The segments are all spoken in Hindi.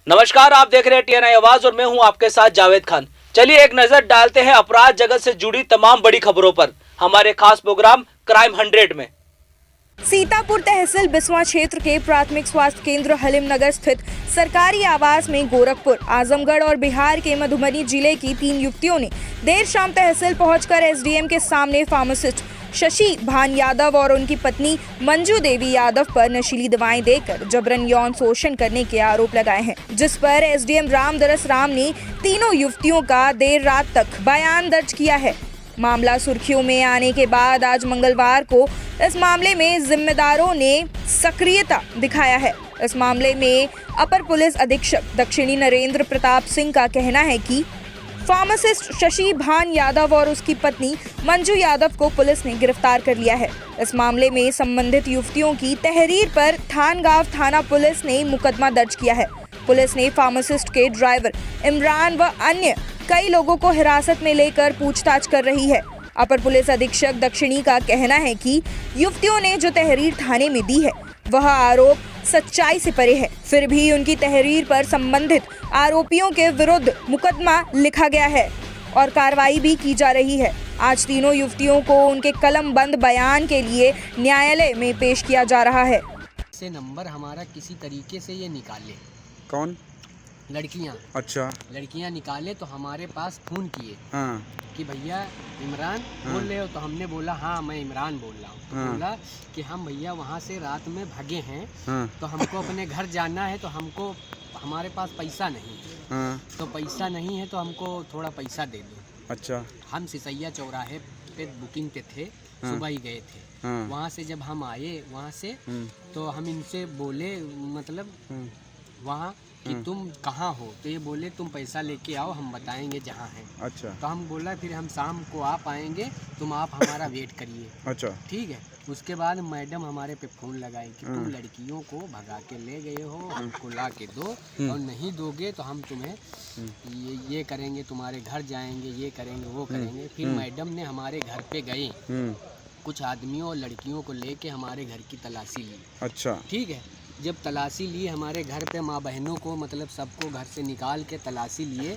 नमस्कार, आप देख रहे हैं टीएनआई आवाज और मैं हूं आपके साथ जावेद खान। चलिए एक नजर डालते हैं अपराध जगत से जुड़ी तमाम बड़ी खबरों पर हमारे खास प्रोग्राम क्राइम 100 में। सीतापुर तहसील बिस्वा क्षेत्र के प्राथमिक स्वास्थ्य केंद्र हलीम नगर स्थित सरकारी आवास में गोरखपुर, आजमगढ़ और बिहार के मधुबनी जिले की 3 युवतियों ने देर शाम तहसील पहुंचकर एसडीएम के सामने फार्मासिस्ट शशि भान यादव और उनकी पत्नी मंजू देवी यादव पर नशीली दवाएं देकर जबरन यौन शोषण करने के आरोप लगाए हैं, जिस पर एसडीएम रामदरस राम ने तीनों युवतियों का देर रात तक बयान दर्ज किया है। मामला सुर्खियों में आने के बाद आज मंगलवार को इस मामले में जिम्मेदारों ने सक्रियता दिखाया है। इस मामले में अपर पुलिस अधीक्षक दक्षिणी नरेंद्र प्रताप सिंह का कहना है कि फार्मासिस्ट शशि भान यादव और उसकी पत्नी मंजू यादव को पुलिस ने गिरफ्तार कर लिया है। इस मामले में संबंधित युवतियों की तहरीर पर थानगांव थाना पुलिस ने मुकदमा दर्ज किया है। पुलिस ने फार्मासिस्ट के ड्राइवर इमरान व अन्य कई लोगों को हिरासत में लेकर पूछताछ कर रही है। अपर पुलिस अधीक्षक दक्षिणी का कहना है कि युवतियों ने जो तहरीर थाने में दी है वह आरोप सच्चाई से परे है, फिर भी उनकी तहरीर पर संबंधित आरोपियों के विरुद्ध मुकदमा लिखा गया है और कार्रवाई भी की जा रही है। आज तीनों युवतियों को उनके कलमबंद बयान के लिए न्यायालय में पेश किया जा रहा है। से नंबर हमारा किसी तरीके से ये निकाले। कौन? लड़कियां। अच्छा। लड़कियां निकाले तो हमारे पास फोन किए कि भैया इमरान बोल रहे हो, तो हमने बोला हाँ मैं इमरान बोल रहा हूँ। तो बोला कि हम भैया वहाँ से रात में भागे हैं, तो हमको अपने घर जाना है, तो हमको हमारे पास पैसा नहीं है, तो पैसा नहीं है तो हमको थोड़ा पैसा दे दो। अच्छा। हम सिसैया चौराहे पे बुकिंग पे थे, सुबह ही गए थे। वहाँ से जब हम आए वहाँ से तो हम इनसे बोले मतलब वहाँ कि तुम कहाँ हो, तो ये बोले तुम पैसा लेके आओ, हम बताएंगे जहाँ है। अच्छा। तो हम बोला फिर हम शाम को आ पाएंगे, तुम आप हमारा वेट करिए। अच्छा। ठीक है। उसके बाद मैडम हमारे पे फ़ोन लगाई कि तुम लड़कियों को भगा के ले गए हो, हमको ला के दो, और नहीं दोगे तो हम तुम्हें ये करेंगे, तुम्हारे घर जाएंगे, ये करेंगे, वो करेंगे। फिर मैडम ने हमारे घर पे गए, कुछ आदमियों और लड़कियों को लेके हमारे घर की तलाशी ली। अच्छा। ठीक है। जब तलाशी ली हमारे घर पे, माँ बहनों को मतलब सबको घर से निकाल के तलाशी लिए,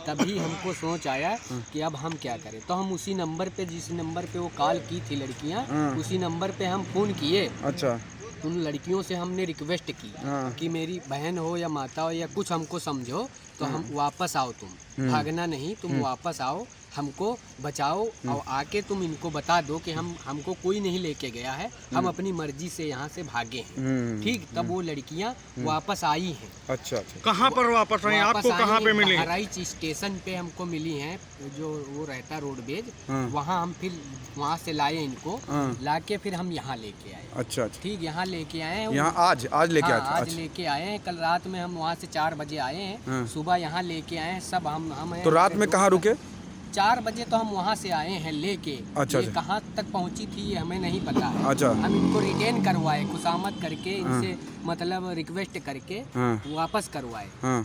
तभी हमको सोच आया कि अब हम क्या करें। तो हम उसी नंबर पे, जिस नंबर पे वो कॉल की थी लड़कियां, उसी नंबर पे हम फ़ोन किए। अच्छा। उन लड़कियों से हमने रिक्वेस्ट की कि मेरी बहन हो या माता हो या कुछ हमको समझो, तो हम वापस आओ, तुम भागना नहीं, तुम वापस आओ, हमको बचाओ, और आके तुम इनको बता दो कि हमको कोई नहीं लेके गया है, हम अपनी मर्जी से यहाँ से भागे हैं। ठीक। तब वो लड़कियाँ वापस आई हैं। अच्छा। अच्छा। कहाँ पर वापस आई? आपको कहाँ पे मिली? बहराइच स्टेशन पे हमको मिली हैं, जो वो रहता रोडवेज, वहाँ हम फिर वहाँ से लाए इनको, लाके फिर हम यहाँ लेके आए। अच्छा। ठीक। यहाँ लेके आए हैं। यहाँ आज लेके आए? आज लेके आए हैं। कल रात में हम वहाँ से 4 बजे आए हैं, सुबह यहाँ लेके आए हैं। सब हम हैं। तो रात में कहाँ रुके? 4 बजे तो हम वहाँ से आए हैं लेके। अच्छा। ये कहाँ तक पहुँची थी ये हमें नहीं पता है। अच्छा। हम इनको रिटेन करवाए, खुशामद करके इनसे मतलब रिक्वेस्ट करके वापस करवाए।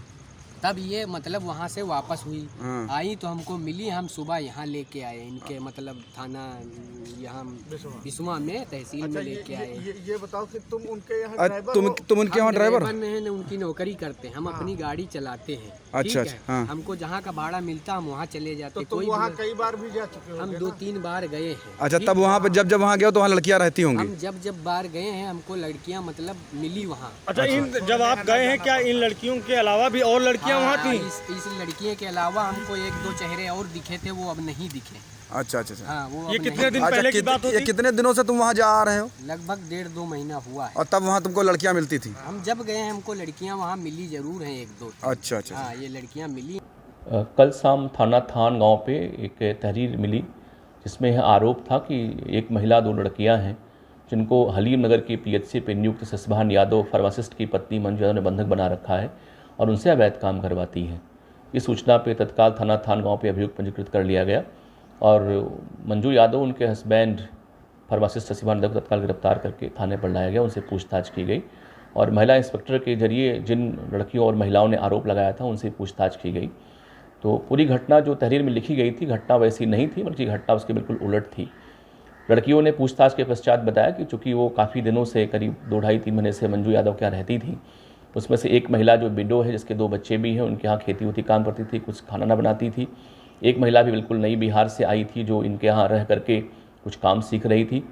तब ये मतलब वहाँ से वापस हुई, आई तो हमको मिली। हम सुबह यहाँ लेके आए इनके मतलब थाना यहाँ बिस्वा में, तहसील में लेके आए। ये बताओ कि तुम उनके यहाँ तुम उनके यहाँ ड्राइवर? हैं, उनकी नौकरी करते हैं, हम अपनी गाड़ी चलाते हैं। अच्छा। अच्छा। हमको जहाँ का भाड़ा मिलता हम वहाँ चले जाते। तो तुम वहाँ कई बार भी जा चुके हो? हम 2-3 बार गए हैं। अच्छा। तब वहाँ पे जब वहाँ गए तो वहाँ लड़कियाँ रहती होंगी? हम जब बार गए हैं हमको लड़कियाँ मतलब मिली वहाँ। अच्छा। जब आप गए हैं क्या इन लड़कियों के अलावा भी और लड़कियाँ वहाँ थी? इस लड़कियों के अलावा हमको 1-2 चेहरे और दिखे थे, वो अब नहीं दिखे। अच्छा। अच्छा। हाँ, वो ये कितने दिन पहले की बात होती? कितने दिनों से तुम वहाँ जा रहे हो? लगभग 1.5-2 महीना हुआ है। और तब वहाँ तुमको लड़कियाँ मिलती थी? हम जब गए हैं हमको लड़कियाँ वहाँ मिली जरूर हैं 1-2। अच्छा। अच्छा। हाँ, ये लड़कियाँ मिली। कल शाम थान गांव पे एक तहरीर मिली, जिसमें आरोप था कि एक महिला 2 लड़कियां हैं जिनको हलीम नगर की पीएचसी पे नियुक्त शशिभान यादव फार्मासिस्ट की पत्नी मंजू यादव ने बंधक बना रखा है और उनसे अवैध काम करवाती हैं। इस सूचना पे तत्काल थान गांव पे अभियोग पंजीकृत कर लिया गया और मंजू यादव उनके हस्बैंड फार्मासिस्ट शशिभान यादव को तत्काल गिरफ्तार करके थाने पर लाया गया, उनसे पूछताछ की गई और महिला इंस्पेक्टर के जरिए जिन लड़कियों और महिलाओं ने आरोप लगाया था उनसे पूछताछ की गई। तो पूरी घटना जो तहरीर में लिखी गई थी, घटना वैसी नहीं थी, बल्कि घटना उसके बिल्कुल उलट थी। लड़कियों ने पूछताछ के पश्चात बताया कि चूँकि वो काफ़ी दिनों से, करीब 2-2.5-3 महीने से मंजू यादव क्या रहती थी, उसमें से एक महिला जो विडो है, जिसके 2 बच्चे भी हैं, उनके यहाँ खेती होती काम करती थी, कुछ खाना ना बनाती थी। एक महिला भी बिल्कुल नई बिहार से आई थी, जो इनके यहाँ रह करके कुछ काम सीख रही थी।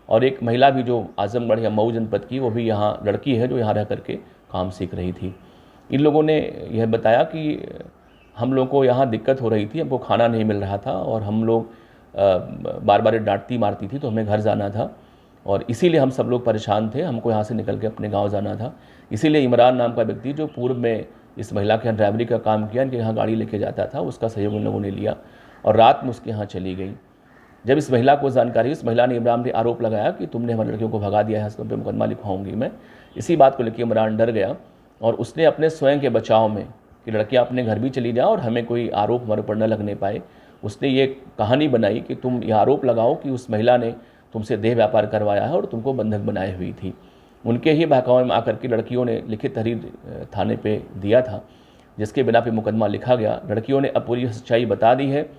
और एक महिला भी जो आजमगढ़ या मऊ जनपद की, वो भी यहाँ लड़की है जो यहाँ रह करके काम सीख रही थी। इन लोगों ने यह बताया कि हम लोगों को यहाँ दिक्कत हो रही थी, हमको खाना नहीं मिल रहा था और हम लोग बार बार डांटती मारती थी, तो हमें घर जाना था और इसीलिए हम सब लोग परेशान थे, हमको यहाँ से निकल के अपने गांव जाना था। इसीलिए इमरान नाम का व्यक्ति, जो पूर्व में इस महिला के यहाँ ड्राइवरी का काम किया, इनके यहाँ गाड़ी लेके जाता था, उसका सहयोग इन लोगों ने लिया और रात में उसके यहाँ चली गई। जब इस महिला को जानकारी, इस महिला ने इमरान पे आरोप लगाया कि तुमने हमारे लड़कियों को भगा दिया है, तुम पे मुकदमा लिखवाऊंगी मैं। इसी बात को लेकर इमरान डर गया और उसने अपने स्वयं के बचाव में कि लड़कियां अपने घर भी चली जाओ और हमें कोई आरोप हमारे ऊपर न लगने पाए, उसने ये कहानी बनाई कि तुम ये आरोप लगाओ कि उस महिला ने तुमसे देह व्यापार करवाया है और तुमको बंधक बनाए हुई थी। उनके ही बहकावे में आकर के लड़कियों ने लिखित तहरीर थाने पे दिया था, जिसके बिना पे मुकदमा लिखा गया। लड़कियों ने अब पूरी सच्चाई बता दी है।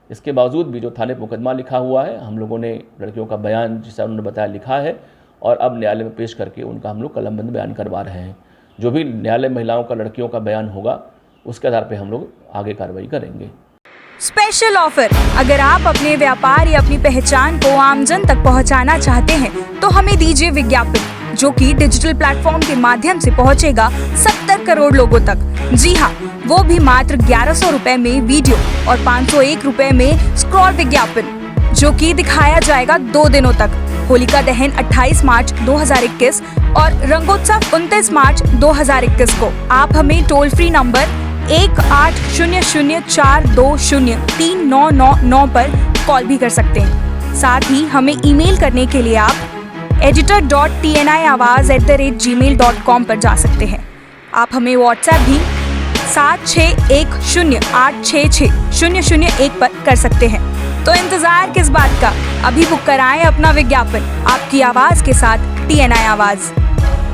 इसके बावजूद भी जो थाने पर मुकदमा लिखा हुआ है, हम लोगों ने लड़कियों का बयान, जिसे उन्होंने बताया, लिखा है और अब न्यायालय में पेश करके उनका हम लोग कलमबंद बयान करवा रहे हैं। जो भी न्यायालय महिलाओं का, लड़कियों का बयान होगा, उसके आधार पर हम लोग आगे कार्रवाई करेंगे। स्पेशल ऑफर, अगर आप अपने व्यापार या अपनी पहचान को आमजन तक पहुंचाना चाहते हैं तो हमें दीजिए विज्ञापन, जो कि डिजिटल प्लेटफॉर्म के माध्यम से पहुंचेगा 70 करोड़ लोगों तक। जी हाँ, वो भी मात्र 1100 रुपए में वीडियो और 501 रुपए में स्क्रॉल विज्ञापन, जो कि दिखाया जाएगा 2 दिनों तक। होलिका दहन 28 मार्च 2021 और रंगोत्सव 29 मार्च 2021 को। आप हमें टोल फ्री नंबर 1800420399 पर कॉल भी कर सकते हैं। साथ ही हमें ईमेल करने के लिए आप editor.tniawaz@gmail.com पर जा सकते हैं। आप हमें व्हाट्सएप भी 7610866001 पर कर सकते हैं। तो इंतजार किस बात का, अभी बुक कराएं अपना विज्ञापन आपकी आवाज के साथ TNI आवाज।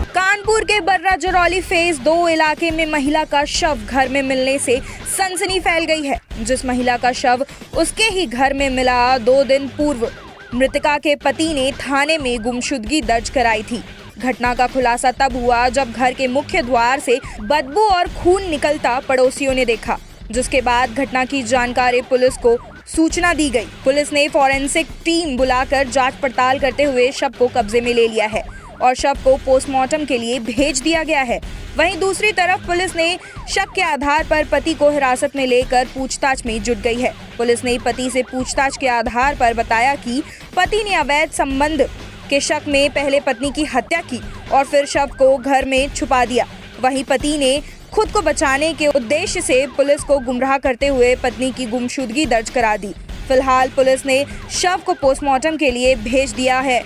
कानपुर के बर्रा जरौली फेज 2 इलाके में महिला का शव घर में मिलने से सनसनी फैल गई है। जिस महिला का शव उसके ही घर में मिला, 2 दिन पूर्व मृतका के पति ने थाने में गुमशुदगी दर्ज कराई थी। घटना का खुलासा तब हुआ जब घर के मुख्य द्वार से बदबू और खून निकलता पड़ोसियों ने देखा, जिसके बाद घटना की जानकारी पुलिस को सूचना दी गई। पुलिस ने फॉरेंसिक टीम बुलाकर जांच पड़ताल करते हुए शव को कब्जे में ले लिया है और शव को पोस्टमार्टम के लिए भेज दिया गया है। वहीं दूसरी तरफ पुलिस ने शक के आधार पर पति को हिरासत में लेकर पूछताछ में जुट गई है। पुलिस ने पति से पूछताछ के आधार पर बताया कि पति ने अवैध संबंध के शक में पहले पत्नी की हत्या की और फिर शव को घर में छुपा दिया। वहीं पति ने खुद को बचाने के उद्देश्य से पुलिस को गुमराह करते हुए पत्नी की गुमशुदगी दर्ज करा दी। फिलहाल पुलिस ने शव को पोस्टमार्टम के लिए भेज दिया है।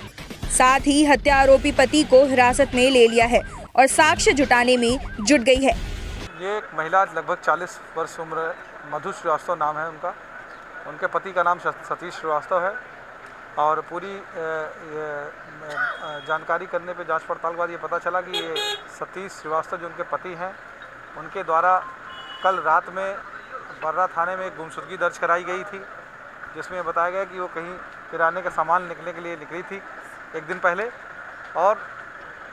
साथ ही हत्या आरोपी पति को हिरासत में ले लिया है और साक्ष्य जुटाने में जुट गई है। ये एक महिला लगभग 40 वर्ष उम्र, मधु श्रीवास्तव नाम है उनका। उनके पति का नाम सतीश श्रीवास्तव है और पूरी जानकारी करने पे जांच पड़ताल के बाद ये पता चला कि ये सतीश श्रीवास्तव जो उनके पति हैं, उनके द्वारा कल रात में बर्रा थाने में एक गुमशुदगी दर्ज कराई गई थी, जिसमें बताया गया कि वो कहीं किराने का सामान निकलने के लिए निकली थी एक दिन पहले और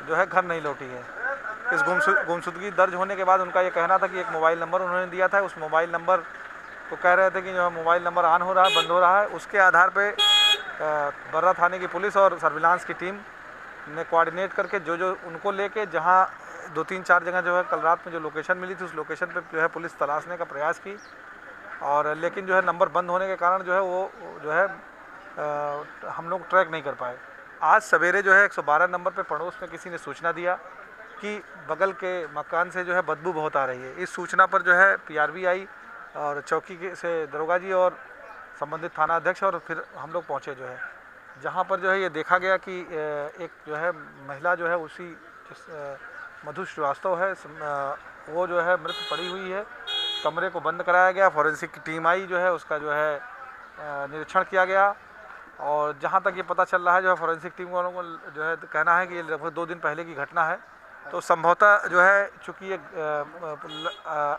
जो है घर नहीं लौटी है। इस गुमशुदगी दर्ज होने के बाद उनका ये कहना था कि एक मोबाइल नंबर उन्होंने दिया था, उस मोबाइल नंबर को कह रहे थे कि जो है मोबाइल नंबर ऑन हो रहा है, बंद हो रहा है। उसके आधार पे बर्रा थाने की पुलिस और सर्विलांस की टीम ने कोऑर्डिनेट करके जो उनको लेके जहाँ 2-3-4 जगह जो है कल रात में जो लोकेशन मिली थी, उस लोकेशन पे जो है पुलिस तलाशने का प्रयास की और लेकिन जो है नंबर बंद होने के कारण जो है वो जो है हम लोग ट्रैक नहीं कर पाए। आज सवेरे जो है 112 नंबर पे पड़ोस में किसी ने सूचना दिया कि बगल के मकान से जो है बदबू बहुत आ रही है। इस सूचना पर जो है PRV आई और चौकी से दरोगा जी और संबंधित थाना अध्यक्ष और फिर हम लोग पहुँचे जो है, जहाँ पर जो है ये देखा गया कि एक जो है महिला जो है उसी मधु श्रीवास्तव है, वो जो है मृत पड़ी हुई है। कमरे को बंद कराया गया, फॉरेंसिक की टीम आई, जो है उसका जो है निरीक्षण किया गया और जहाँ तक ये पता चल रहा है जो है फॉरेंसिक टीम वालों को जो है कहना है कि ये लगभग 2 दिन पहले की घटना है। तो संभवतः जो है चूँकि ये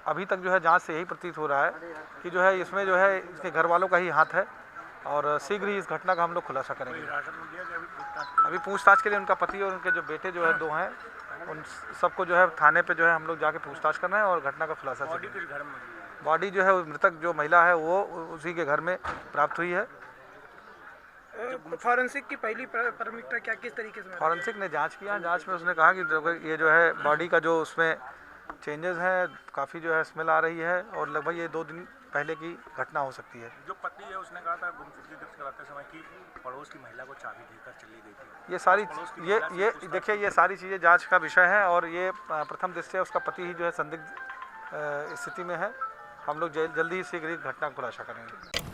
अभी तक जो है जांच से यही प्रतीत हो रहा है कि जो है इसमें जो है इसके घर वालों का ही हाथ है और शीघ्र ही इस घटना का हम लोग खुलासा करेंगे। अभी पूछताछ के लिए उनका पति और उनके जो बेटे जो है 2 हैं उन सबको जो है थाने पे जो है हम लोग जाके पूछताछ कर रहे हैं और घटना का खुलासा कर रहे हैं। बॉडी जो है मृतक जो महिला है वो उसी के घर में प्राप्त हुई है। फॉरेंसिक की पहली प्राथमिकता क्या किस तरीके से? फॉरेंसिक ने जांच किया, जांच में उसने कहा कि ये जो है बॉडी का जो उसमें चेंजेस हैं, काफ़ी जो है स्मेल आ रही है और लगभग ये 2 दिन पहले की घटना हो सकती है। जो पति है उसने कहा था गुमशुदगी दर्ज कराते समय कि पड़ोस की महिला को चाबी देकर चली गई थी। ये सारी ये देखिए ये सारी चीज़ें जांच का विषय है और ये प्रथम दृष्टया उसका पति ही जो है संदिग्ध स्थिति में है। हम लोग जल्दी ही शीघ्र घटना का खुलासा करेंगे।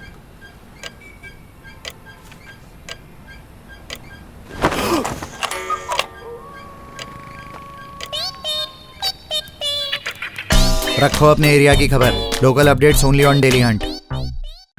रखो अपने एरिया की खबर। Local updates only on Dailyhunt.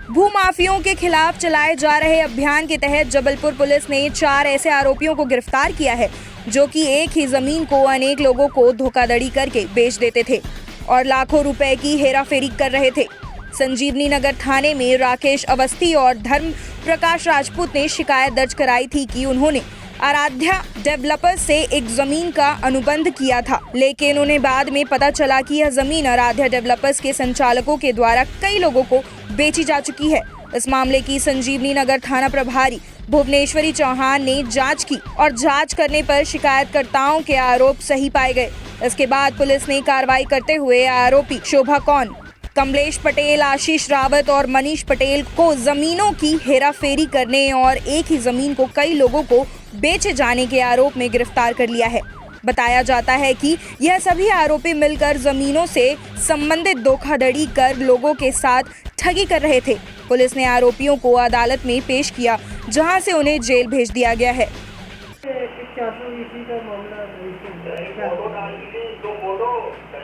भूमाफियों के खिलाफ चलाए जा रहे अभियान के तहत जबलपुर पुलिस ने 4 ऐसे आरोपियों को गिरफ्तार किया है जो कि एक ही जमीन को अनेक लोगों को धोखाधड़ी करके बेच देते थे और लाखों रुपए की हेराफेरी कर रहे थे। संजीवनी नगर थाने में राकेश अवस्थी और धर्म प्रकाश राजपूत ने शिकायत दर्ज कराई थी कि उन्होंने आराध्या डेवलपर्स से एक जमीन का अनुबंध किया था, लेकिन उन्हें बाद में पता चला कि यह जमीन आराध्या डेवलपर्स के संचालकों के द्वारा कई लोगों को बेची जा चुकी है। इस मामले की संजीवनी नगर थाना प्रभारी भुवनेश्वरी चौहान ने जांच की और जांच करने पर शिकायतकर्ताओं के आरोप सही पाए गए। इसके बाद पुलिस ने कार्रवाई करते हुए आरोपी शोभा कौन, कमलेश पटेल, आशीष रावत और मनीष पटेल को जमीनों की हेराफेरी करने और एक ही जमीन को कई लोगों को बेचे जाने के आरोप में गिरफ्तार कर लिया है। बताया जाता है कि यह सभी आरोपी मिलकर जमीनों से संबंधित धोखाधड़ी कर लोगों के साथ ठगी कर रहे थे। पुलिस ने आरोपियों को अदालत में पेश किया, जहां से उन्हें जेल भेज दिया गया है।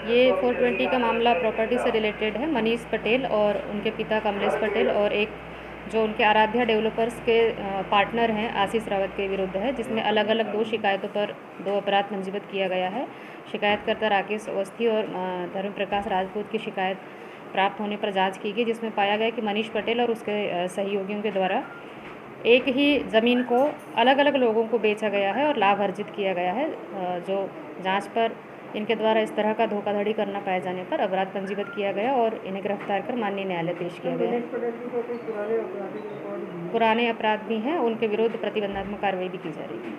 ये 420 का मामला प्रॉपर्टी से रिलेटेड है। मनीष पटेल और उनके पिता कमलेश पटेल और एक जो उनके आराध्या डेवलपर्स के पार्टनर हैं आशीष रावत के विरुद्ध है, जिसमें अलग अलग 2 शिकायतों पर 2 अपराध पंजीबद्ध किया गया है। शिकायतकर्ता राकेश अवस्थी और धर्म प्रकाश राजपूत की शिकायत प्राप्त होने पर जांच की गई, जिसमें पाया गया कि मनीष पटेल और उसके सहयोगियों के द्वारा एक ही ज़मीन को अलग अलग लोगों को बेचा गया है और लाभ अर्जित किया गया है। जो जांच पर इनके द्वारा इस तरह का धोखाधड़ी करना पाए जाने पर अपराध पंजीबद्ध किया गया और इन्हें गिरफ्तार कर माननीय न्यायालय पेश किया गया। पुराने अपराध भी हैं, उनके विरुद्ध प्रतिबंधात्मक कार्रवाई भी की जा रही है।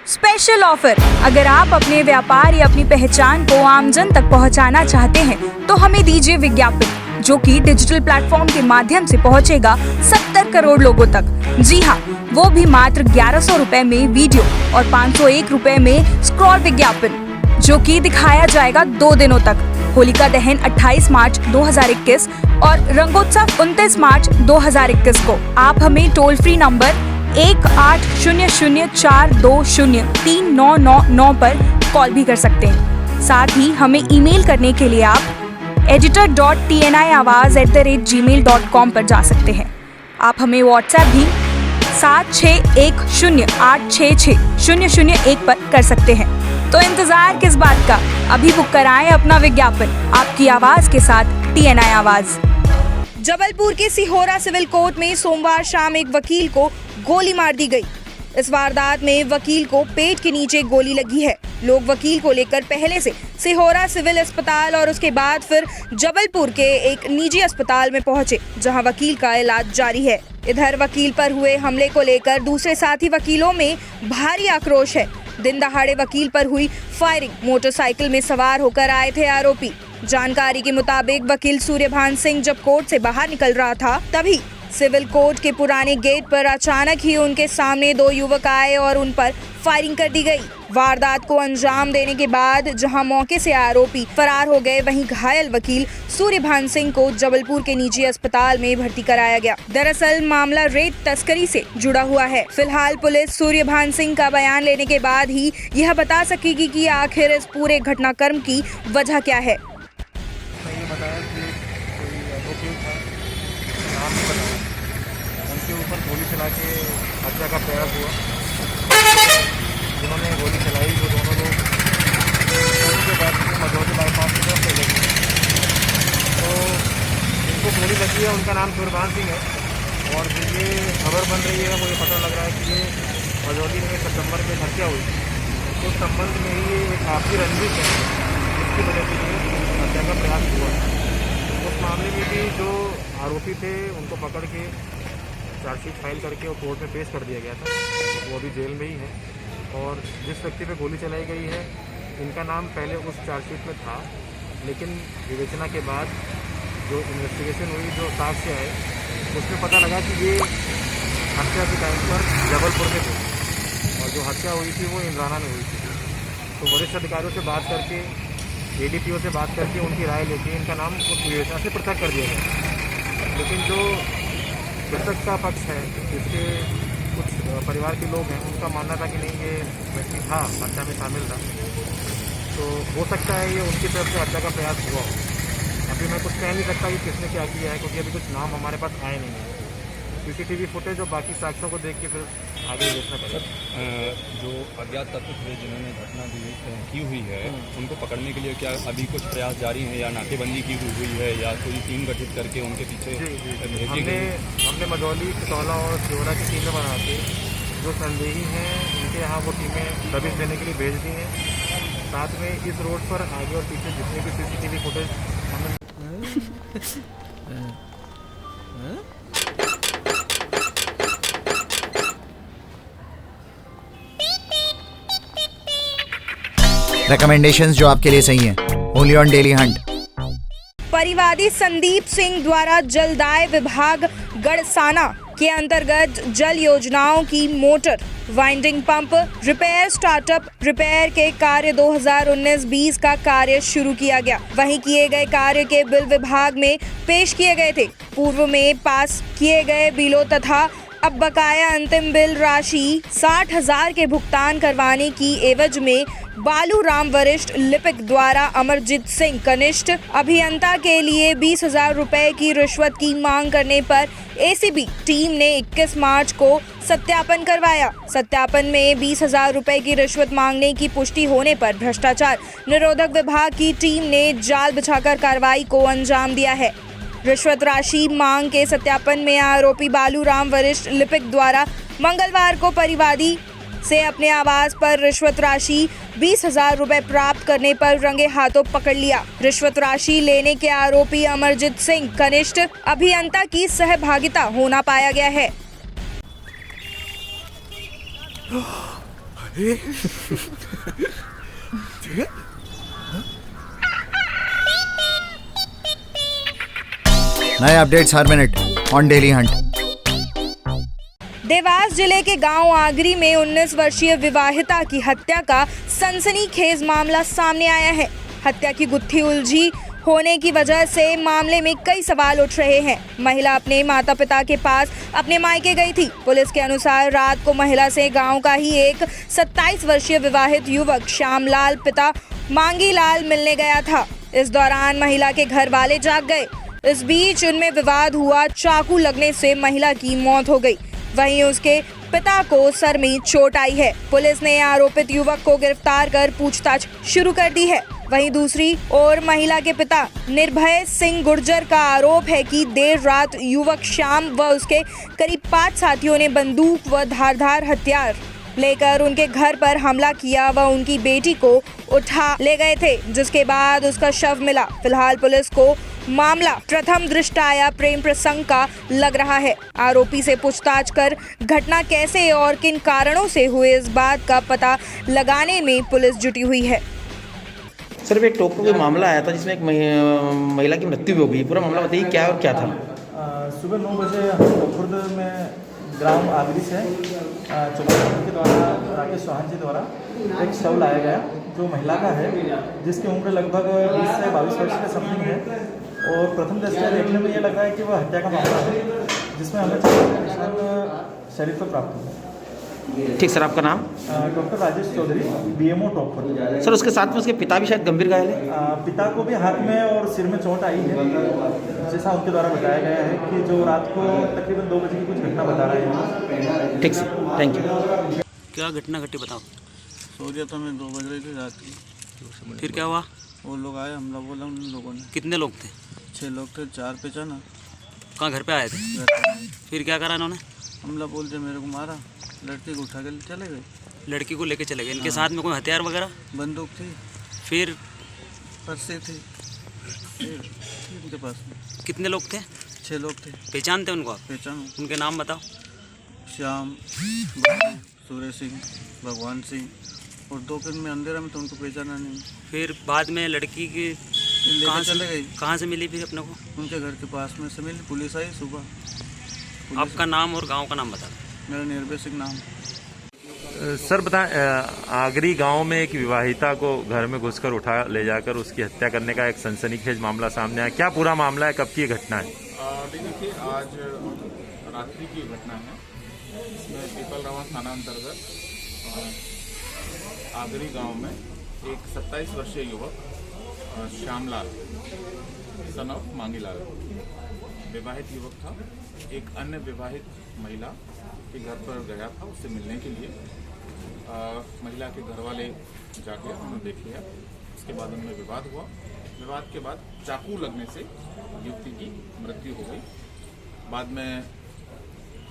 स्पेशल ऑफर, अगर आप अपने व्यापार या अपनी पहचान को आमजन तक पहुंचाना चाहते हैं तो हमें दीजिए विज्ञापन, जो कि डिजिटल प्लेटफॉर्म के माध्यम से पहुंचेगा 70 करोड़ लोगों तक। जी हाँ, वो भी मात्र 1100 रुपए में वीडियो और 501 रुपए में स्क्रॉल विज्ञापन, जो कि दिखाया जाएगा 2 दिनों तक। होलिका दहन 28 मार्च 2021 और रंगोत्सव 29 मार्च 2021 को। आप हमें टोल फ्री नंबर 180042039999 पर कॉल भी कर सकते हैं। साथ ही हमें ईमेल करने के लिए आप editor.tniawaz@gmail.com पर जा सकते हैं। आप हमें व्हाट्सएप भी 7610866001 पर कर सकते हैं। तो इंतजार किस बात का, अभी बुक कराएं अपना विज्ञापन आपकी आवाज के साथ TNI आवाज। जबलपुर के सिहोरा सिविल कोर्ट में सोमवार शाम एक वकील को गोली मार दी गई। इस वारदात में वकील को पेट के नीचे गोली लगी है। लोग वकील को लेकर पहले से सिहोरा सिविल अस्पताल और उसके बाद फिर जबलपुर के एक निजी अस्पताल में पहुंचे, जहां वकील का इलाज जारी है। इधर वकील पर हुए हमले को लेकर दूसरे साथी वकीलों में भारी आक्रोश है। दिन दहाड़े वकील पर हुई फायरिंग, मोटरसाइकिल में सवार होकर आए थे आरोपी। जानकारी के मुताबिक वकील सूर्यभान सिंह जब कोर्ट से बाहर निकल रहा था, तभी सिविल कोर्ट के पुराने गेट पर अचानक ही उनके सामने 2 युवक आए और उन पर फायरिंग कर दी गई। वारदात को अंजाम देने के बाद जहां मौके से आरोपी फरार हो गए, वहीं घायल वकील सूर्यभान सिंह को जबलपुर के निजी अस्पताल में भर्ती कराया गया। दरअसल मामला रेत तस्करी से जुड़ा हुआ है। फिलहाल पुलिस सूर्यभान सिंह का बयान लेने के बाद ही यह बता सकेगी कि आखिर इस पूरे घटनाक्रम की वजह क्या है। उनके ऊपर गोली चला के हत्या का प्रयास हुआ। जिन्होंने गोली चलाई वो दोनों लोग उसके बाद मझौली बाईपास की तरफ चले गए। तो जिनको गोली लगी है उनका नाम सूर्यभान सिंह है और ये खबर बन रही है, मुझे पता लग रहा है कि ये मझौली में सितंबर में हत्या हुई। उस संबंध में ही ये एक आपसी रंजिश है जिसकी वजह से ये हत्या का प्रयास हुआ। उस मामले में भी जो आरोपी थे उनको पकड़ के चार्जशीट फाइल करके और कोर्ट में पेश कर दिया गया था। वो अभी जेल में ही है। और जिस व्यक्ति पे गोली चलाई गई है इनका नाम पहले उस चार्जशीट में था, लेकिन विवेचना के बाद जो इन्वेस्टिगेशन हुई, जो साक्ष्य आए, उसमें पता लगा कि ये हत्या के टाइम पर जबलपुर में थे और जो हत्या हुई थी वो इंद्राना में हुई थी। तो वरिष्ठ अधिकारियों से बात करके, एडीपीओ से बात करके उनकी राय लेके इनका नाम उस विवेचना से पृथक कर दिया गया। लेकिन जो मृतक का पक्ष है, जिसके कुछ परिवार के लोग हैं, उनका मानना था कि नहीं ये व्यक्ति था, हत्या में शामिल था। तो हो सकता है ये उनकी तरफ से हत्या का प्रयास हुआ हो। अभी मैं कुछ कह नहीं सकता कि किसने क्या किया है, क्योंकि अभी कुछ नाम हमारे पास आए नहीं है। सीसीटीवी फुटेज और बाकी साक्ष्यों को देख के फिर आगे देखना पड़ेगा। जो अज्ञात तत्व थे जिन्होंने घटना की हुई है, उनको पकड़ने के लिए क्या अभी कुछ प्रयास जारी हैं या नाकेबंदी की हुई है या कोई टीम गठित करके उनके पीछे भेजी गई? हमने मझौली, कसौला और सिहोरा की टीमें बना के जो संदेही हैं उनके यहाँ वो टीमें दबिश देने के लिए भेज दी हैं। साथ में इस रोड पर आगे और पीछे जितने भी सीसीटीवी फुटेज हमने रिकमेंडेशंस जो आपके लिए सही हैं, ओनली ऑन डेली हंट। परिवादी संदीप सिंह द्वारा जलदाय विभाग गड़साना के अंतर्गत जल योजनाओं की motor winding pump repair startup repair के कार्य 2019-20 का कार्य शुरू किया गया। वहीं किए गए कार्य के बिल विभाग में पेश किए गए थे। पूर्व में पास किए गए बिलों तथा अब बकाया अंतिम बिल राशि 60,000 के भुगतान करवाने की एवज में बालू राम वरिष्ठ लिपिक द्वारा अमरजीत सिंह कनिष्ठ अभियंता के लिए 20,000 रुपए की रिश्वत की मांग करने पर एसीबी टीम ने 21 मार्च को सत्यापन करवाया। सत्यापन में 20,000 रुपए की रिश्वत मांगने की पुष्टि होने पर भ्रष्टाचार निरोधक विभाग की टीम ने जाल बिछाकर कार्रवाई को अंजाम दिया है। रिश्वत राशि मांग के सत्यापन में आरोपी बालू राम वरिष्ठ लिपिक द्वारा मंगलवार को परिवादी से अपने आवास पर रिश्वत राशि 20,000 रुपए प्राप्त करने पर रंगे हाथों पकड़ लिया। रिश्वत राशि लेने के आरोपी अमरजीत सिंह कनिष्ठ अभियंता की सहभागिता होना पाया गया है। नए updates her minute on daily Hunt. Dewas जिले के गांव आगरी में 19 वर्षीय विवाहिता की हत्या का सनसनीखेज मामला सामने आया है। हत्या की गुत्थी उलझी होने की वजह से मामले में कई सवाल उठ रहे हैं। महिला अपने माता पिता के पास अपने मायके गई थी। पुलिस के अनुसार रात को महिला से गांव का ही एक 27 वर्षीय विवाहित युवक श्यामलाल पिता मांगीलाल मिलने गया था। इस दौरान महिला के घर वाले जाग गए। इस बीच उनमें विवाद हुआ। चाकू लगने से महिला की मौत हो गई। वहीं उसके पिता को सर में चोट आई है। पुलिस ने आरोपित युवक को गिरफ्तार कर पूछताछ शुरू कर दी है। वहीं दूसरी ओर महिला के पिता निर्भय सिंह गुर्जर का आरोप है कि देर रात युवक श्याम व उसके करीब 5 साथियों ने बंदूक व धारदार हथियार लेकर उनके घर पर हमला किया व उनकी बेटी को उठा ले गए थे, जिसके बाद उसका शव मिला। फिलहाल पुलिस को मामला प्रथम दृष्टया प्रेम प्रसंग का लग रहा है। आरोपी से पूछताछ कर घटना कैसे और किन कारणों से हुए इस बात का पता लगाने में पुलिस जुटी हुई है। सर एक टोको का मामला आया था जिसमें एक महिला की मृत्यु हो गई। पूरा मामला बताइए क्या और क्या था? सुबह 9 बजे हम खुर्द में ग्राम आगरी से चौकीदार के द्वारा राकेश चौहान जी द्वारा एक शव लाया गया जो महिला का है, जिसकी उम्र लगभग 20 से 22 वर्ष के समथिंग है। और प्रथम दृष्टया देखने में ये लगा है कि वह हत्या का मामला है, जिसमें हमें शरीर पर प्राप्त हुआ। ठीक सर, आपका नाम? डॉक्टर राजेश चौधरी, BMO टॉपफुल। सर उसके साथ में उसके पिता भी शायद गंभीर घायल है। पिता को भी हाथ में और सिर में चोट आई है, जैसा उनके द्वारा बताया गया है कि जो रात को तकरीबन 2 बजे की कुछ घटना बता रहे हैं। ठीक सर, थैंक यू। क्या घटना घटी बताओ? सो गया था मैं, 2 बज रही थी रात की। फिर क्या हुआ? वो लोग आए, हमला बोला उन लोगों ने। कितने लोग थे? 6 लोग थे, 4 पहचाना। कहाँ घर पे आए थे? फिर क्या करा इन्होंने? हमला बोल दिया, मेरे को मारा, लड़के को उठा के चले गए। लड़की को लेके चले गए। इनके साथ में कोई हथियार वगैरह? बंदूक थी, फिर पर्से थे इनके पास में। कितने लोग थे? 6 लोग थे। पहचानते उनको आप? पहचान। उनके नाम बताओ। श्याम, सूर्य सिंह, भगवान सिंह, और 2 दिन में अंधेरा में तो उनको पहचाना नहीं। फिर बाद में लड़की की कहाँ चले गई? कहाँ से मिली फिर अपने को? उनके घर के पास में से मिली, पुलिस आई सुबह। आपका नाम और गांव का नाम बता। मेरा निर्भय सिंह नाम। सर बताएं, आगरी गांव में एक विवाहिता को घर में घुसकर उठा ले जाकर उसकी हत्या करने का एक सनसनीखेज मामला सामने आया। क्या पूरा मामला है, कब की घटना है? देखिए, आज रात्रि की घटना है। इसमें पीपलरावा थाना अंतर्गत आगरी गांव में एक 27 वर्षीय युवक श्यामलाल सन ऑफ मांगीलाल विवाहित युवक था। एक अन्य विवाहित महिला के घर पर गया था उससे मिलने के लिए। महिला के घर वाले जाके उन्होंने देख लिया। उसके बाद उनमें विवाद हुआ। विवाद के बाद चाकू लगने से युवती की मृत्यु हो गई। बाद में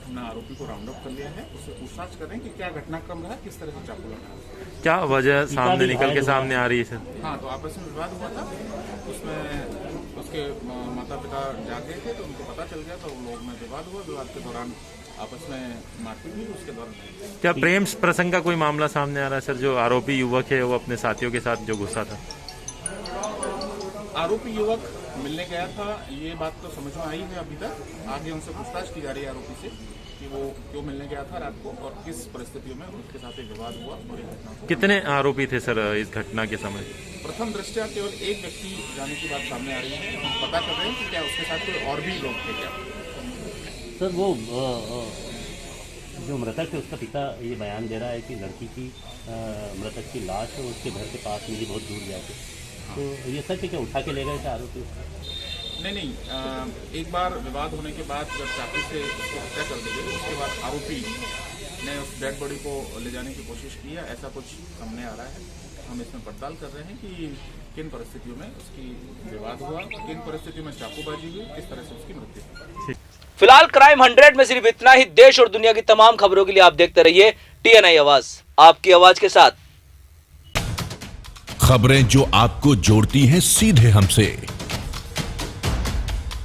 हमने आरोपी को राउंड अप कर लिया है। उससे पूछताछ कर रहे हैं कि क्या घटनाक्रम रहा, किस तरह से चाकू लगा, क्या वजह सामने निकल के सामने आ रही है सर? हाँ, तो आपस में विवाद हुआ था। उसमें उसके माता पिता जाके थे तो उनको पता चल गया, तो उन लोगों में विवाद हुआ। विवाद के दौरान आपस में मारपीट हुई। उसके दौरान क्या प्रेम प्रसंग का कोई मामला सामने आ रहा है सर? जो आरोपी युवक है वो अपने साथियों के साथ जो घुसा था। आरोपी युवक मिलने गया था, ये बात तो समझ में आई है अभी तक। आगे उनसे पूछताछ की जा रही है आरोपी से कि वो क्यों मिलने गया था रात को और किस परिस्थितियों में उसके साथ एक विवाद हुआ और एक घटना। कितने आरोपी थे सर इस घटना के समय? प्रथम दृष्टया केवल एक व्यक्ति जाने की बात सामने आ रही है। हम पता कर रहे हैं कि क्या उसके साथ कोई और भी लोग थे क्या। सर वो जो मृतक है उसका पिता ये बयान दे रहा है कि लड़की की मृतक की लाश है उसके घर के पास मिली बहुत दूर जाके। तो ये सच है क्या उठा के ले गए थे आरोपी? नहीं, एक बार विवाद होने के बाद जब चाकू से उसको हत्या कर दी गई, उसके बाद आरोपी ने उस डेड बॉडी को ले जाने की कोशिश की है, ऐसा कुछ सामने आ रहा है। हम इसमें पड़ताल कर रहे हैं कि किन परिस्थितियों में उसकी विवाद हुआ, किन परिस्थितियों में चाकूबाजी हुई, किस तरह से उसकी मृत्यु हुई। फिलहाल क्राइम 100 में सिर्फ इतना ही। देश और दुनिया की तमाम खबरों के लिए आप देखते रहिए TNI आवाज, आपकी आवाज के साथ। खबरें जो आपको जोड़ती हैं सीधे हमसे,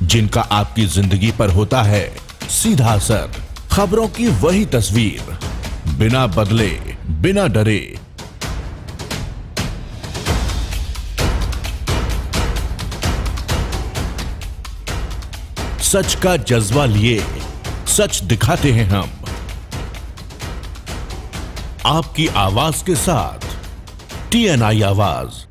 जिनका आपकी जिंदगी पर होता है सीधा असर। खबरों की वही तस्वीर, बिना बदले, बिना डरे। सच का जज्बा लिए सच दिखाते हैं हम, आपकी आवाज के साथ। TNI आवाज।